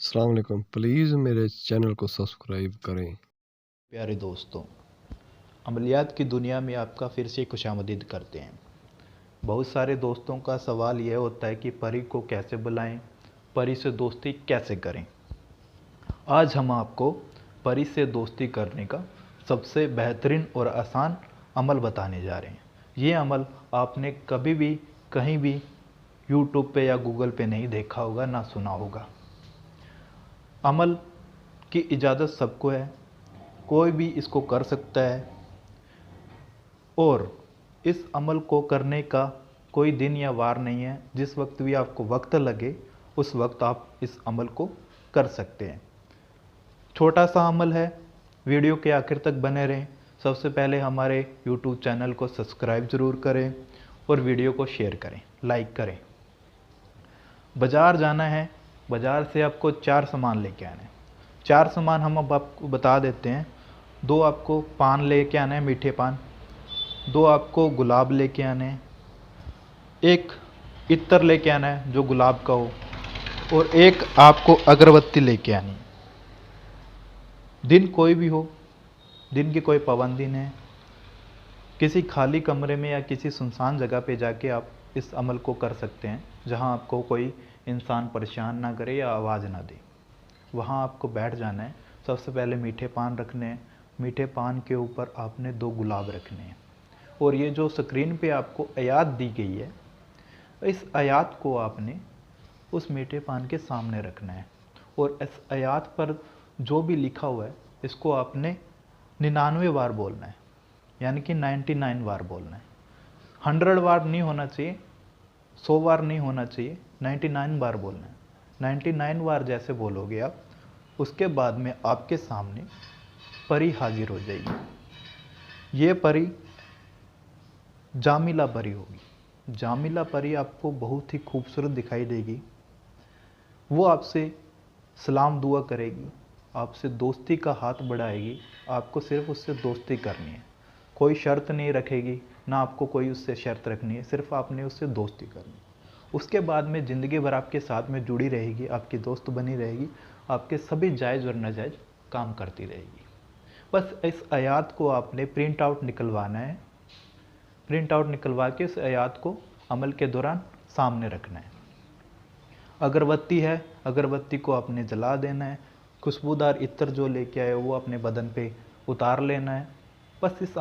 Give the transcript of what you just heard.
अस्सलाम वालेकुम। प्लीज़ मेरे चैनल को सब्सक्राइब करें। प्यारे दोस्तों, अमलियात की दुनिया में आपका फिर से खुशामदीद करते हैं। बहुत सारे दोस्तों का सवाल यह होता है कि परी को कैसे बुलाएं, परी से दोस्ती कैसे करें। आज हम आपको परी से दोस्ती करने का सबसे बेहतरीन और आसान अमल बताने जा रहे हैं। ये अमल आपने कभी भी कहीं भी यूट्यूब पे या गूगल पे नहीं देखा होगा, ना सुना होगा। अमल की इजाज़त सबको है, कोई भी इसको कर सकता है और इस अमल को करने का कोई दिन या वार नहीं है। जिस वक्त भी आपको वक्त लगे उस वक्त आप इस अमल को कर सकते हैं। छोटा सा अमल है, वीडियो के आखिर तक बने रहें। सबसे पहले हमारे यूट्यूब चैनल को सब्सक्राइब ज़रूर करें और वीडियो को शेयर करें, लाइक करें। बाज़ार जाना है, बाज़ार से आपको 4 सामान लेके आना है। 4 सामान हम अब आपको बता देते हैं। 2 आपको पान लेके आना है, मीठे पान। 2 आपको गुलाब लेके आने हैं। 1 इत्र लेके आना है जो गुलाब का हो, और 1 आपको अगरबत्ती लेके आनी है। दिन कोई भी हो, दिन की कोई पाबंदी नहीं है। किसी खाली कमरे में या किसी सुनसान जगह पे जाके आप इस अमल को कर सकते हैं, जहां आपको कोई इंसान परेशान ना करे या आवाज़ ना दे। वहां आपको बैठ जाना है। सबसे पहले मीठे पान रखने हैं। मीठे पान के ऊपर आपने 2 गुलाब रखने हैं, और ये जो स्क्रीन पे आपको आयात दी गई है, इस आयात को आपने उस मीठे पान के सामने रखना है। और इस आयात पर जो भी लिखा हुआ है इसको आपने 99 बार बोलना है, यानी कि 99 बार बोलना है। 100 बार नहीं होना चाहिए, 100 बार नहीं होना चाहिए, 99 बार बोलना है। 99 बार जैसे बोलोगे आप, उसके बाद में आपके सामने परी हाजिर हो जाएगी। ये परी जामिला परी होगी। जामिला परी आपको बहुत ही खूबसूरत दिखाई देगी। वो आपसे सलाम दुआ करेगी, आपसे दोस्ती का हाथ बढ़ाएगी। आपको सिर्फ उससे दोस्ती करनी है, कोई शर्त नहीं रखेगी, ना आपको कोई उससे शर्त रखनी है, सिर्फ आपने उससे दोस्ती करनी है। उसके बाद में ज़िंदगी भर आपके साथ में जुड़ी रहेगी, आपकी दोस्त बनी रहेगी, आपके सभी जायज़ और नाजायज़ काम करती रहेगी। बस इस आयात को आपने प्रिंट आउट निकलवाना है। प्रिंट आउट निकलवा के इस आयात को अमल के दौरान सामने रखना है। अगरबत्ती है, अगरबत्ती को आपने जला देना है। खुशबूदार इत्र जो लेके आए वो अपने बदन पे उतार लेना है। बस इस